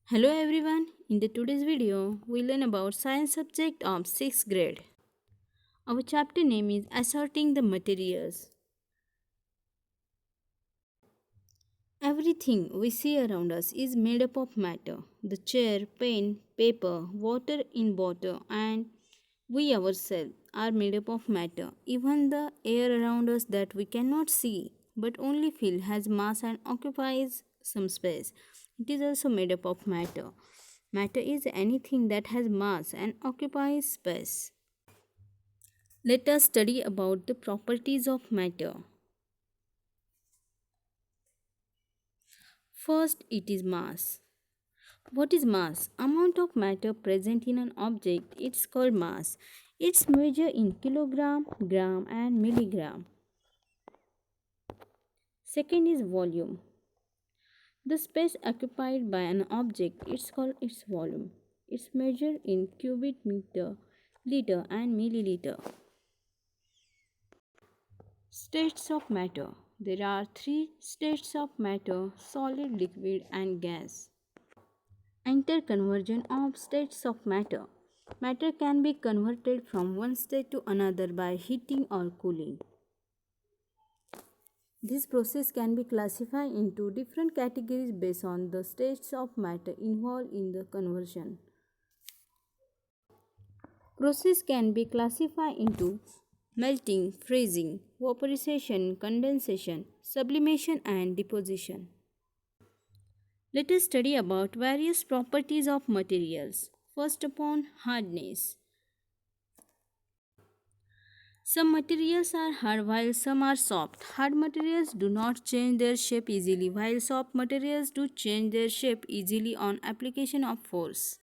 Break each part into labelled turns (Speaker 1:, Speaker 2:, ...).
Speaker 1: Hello everyone, in the today's video, we learn about science subject of 6th grade. Our chapter name is Assorting the Materials. Everything we see around us is made up of matter. The chair, pen, paper, water in bottle and we ourselves are made up of matter. Even the air around us that we cannot see but only feel has mass and occupies some space. It is also made up of matter. Matter is anything that has mass and occupies space. Let us study about the properties of matter. First, it is mass. What is mass? Amount of matter present in an object. It's called mass. It's measured in kilogram, gram and milligram. Second is volume. The space occupied by an object, it's called its volume. It's measured in cubic meter, liter and milliliter. States of matter. There are three states of matter: solid, liquid, and gas. Interconversion of states of matter. Matter can be converted from one state to another by heating or cooling. This process can be classified into different categories based on the states of matter involved in the conversion. Process can be classified into melting, freezing, vaporization, condensation, sublimation and deposition. Let us study about various properties of materials. First upon hardness. Some materials are hard while some are soft. Hard materials do not change their shape easily while soft materials do change their shape easily on application of force.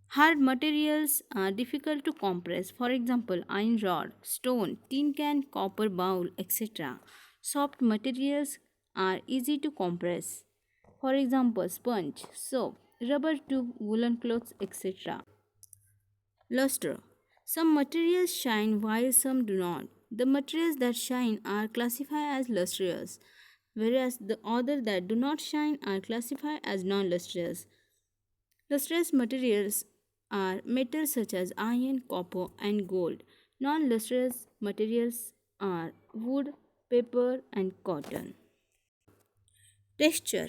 Speaker 1: Hard materials are difficult to compress. For example, iron rod, stone, tin can, copper bowl, etc. Soft materials are easy to compress. For example, sponge, soap, rubber tube, woolen clothes, etc. Luster. Some materials shine while some do not. The materials that shine are classified as lustrous, whereas the others that do not shine are classified as non-lustrous. Lustrous materials are metals such as iron, copper, and gold. Non-lustrous materials are wood, paper, and cotton. Texture.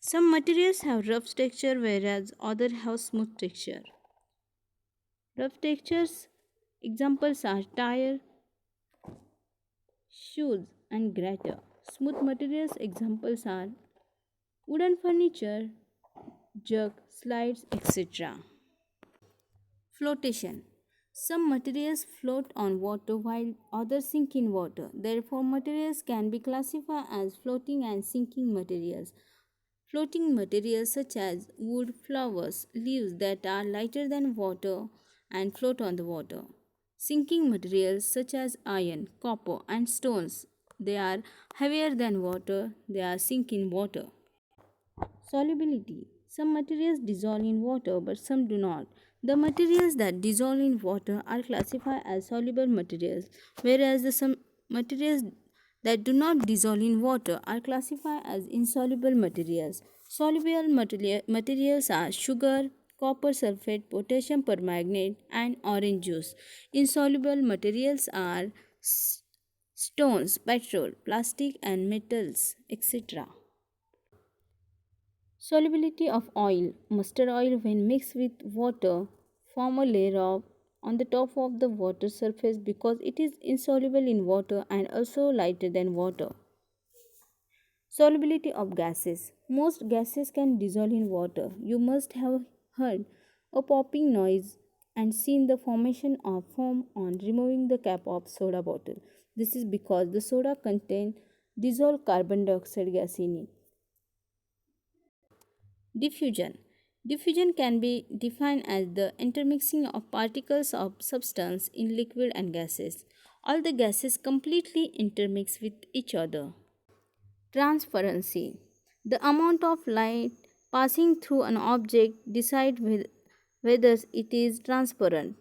Speaker 1: Some materials have rough texture whereas others have smooth texture. Rough textures examples are tire, shoes, and grater. Smooth materials examples are wooden furniture, jug, slides, etc. Flotation. Some materials float on water while others sink in water. Therefore, materials can be classified as floating and sinking materials. Floating materials such as wood, flowers, leaves that are lighter than water and float on the water. Sinking materials such as iron, copper, and stones. They are heavier than water, they are sink in water. Solubility. Some materials dissolve in water but some do not. The materials that dissolve in water are classified as soluble materials, whereas the some materials that do not dissolve in water are classified as insoluble materials. Soluble materials are sugar, copper sulfate, potassium permanganate, and orange juice. Insoluble materials are stones, petrol, plastic, and metals, etc. Solubility of oil. Mustard oil when mixed with water form a layer of on the top of the water surface because it is insoluble in water and also lighter than water. Solubility of gases. Most gases can dissolve in water. You must have heard a popping noise and seen the formation of foam on removing the cap of soda bottle. This is because the soda contains dissolved carbon dioxide gas in it. Diffusion. Diffusion can be defined as the intermixing of particles of substance in liquid and gases. All the gases completely intermix with each other. Transparency. The amount of light passing through an object decides whether it is transparent,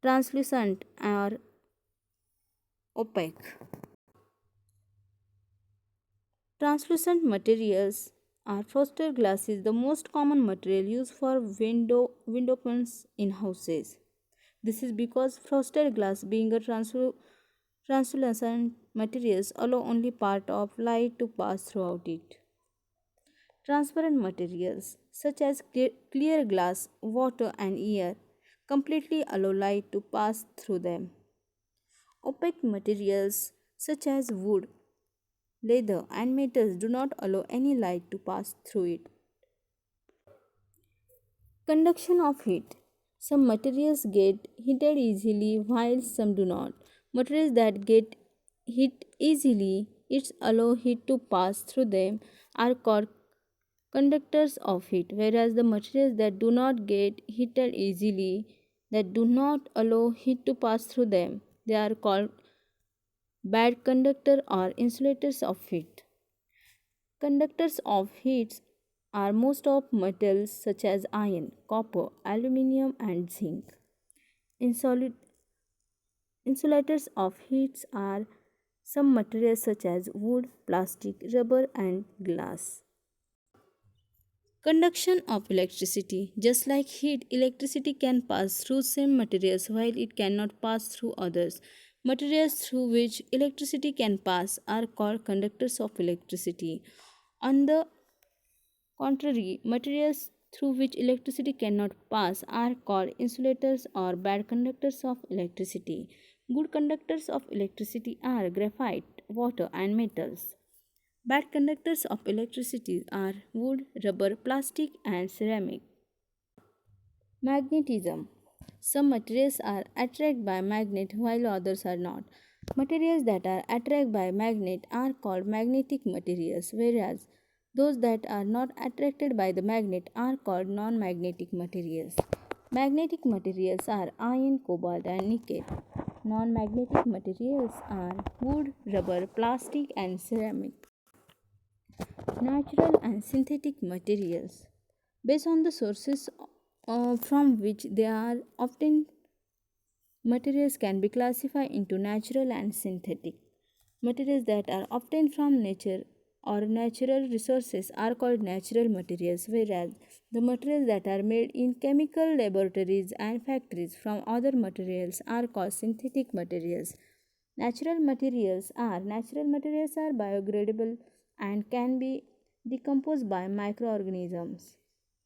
Speaker 1: translucent, or opaque. Translucent materials Our frosted glass is the most common material used for window panes in houses. This is because frosted glass, being a translucent materials, allow only part of light to pass throughout it. Transparent materials such as clear glass, water, and air completely allow light to pass through them. Opaque materials such as wood, leather, and metals do not allow any light to pass through it. Conduction of heat. Some materials get heated easily while some do not. Materials that get heat easily, it allow heat to pass through them, are called conductors of heat, whereas the materials that do not get heated easily, that do not allow heat to pass through them, they are called bad conductor or insulators of heat. Conductors of heat are most of metals such as iron, copper, aluminum, and zinc. Insulat- Insulators of heat are some materials such as wood, plastic, rubber, and glass. Conduction of electricity. Just like heat, electricity can pass through some materials while it cannot pass through others. Materials through which electricity can pass are called conductors of electricity. On the contrary, materials through which electricity cannot pass are called insulators or bad conductors of electricity. Good conductors of electricity are graphite, water, and metals. Bad conductors of electricity are wood, rubber, plastic, and ceramic. Magnetism. Some materials are attracted by magnet while others are not. Materials that are attracted by magnet are called magnetic materials, whereas those that are not attracted by the magnet are called non-magnetic materials. Magnetic materials are iron, cobalt, and nickel. Non-magnetic materials are wood, rubber, plastic, and ceramic. Natural and synthetic materials. Based on the sources from which they are obtained, materials can be classified into natural and synthetic. Materials that are obtained from nature or natural resources are called natural materials, whereas the materials that are made in chemical laboratories and factories from other materials are called synthetic materials. Natural materials are biodegradable and can be decomposed by microorganisms.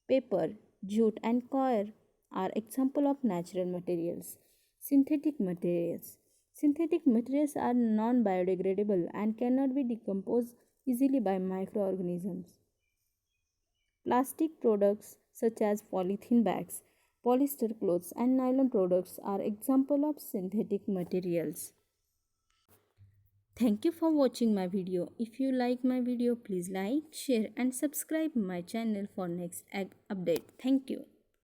Speaker 1: Paper, jute, and coir are examples of natural materials. Synthetic materials. Synthetic materials are non-biodegradable and cannot be decomposed easily by microorganisms. Plastic products such as polythene bags, polyester clothes, and nylon products are examples of synthetic materials. Thank you for watching my video. If you like my video, please like, share, and subscribe my channel for next update. Thank you.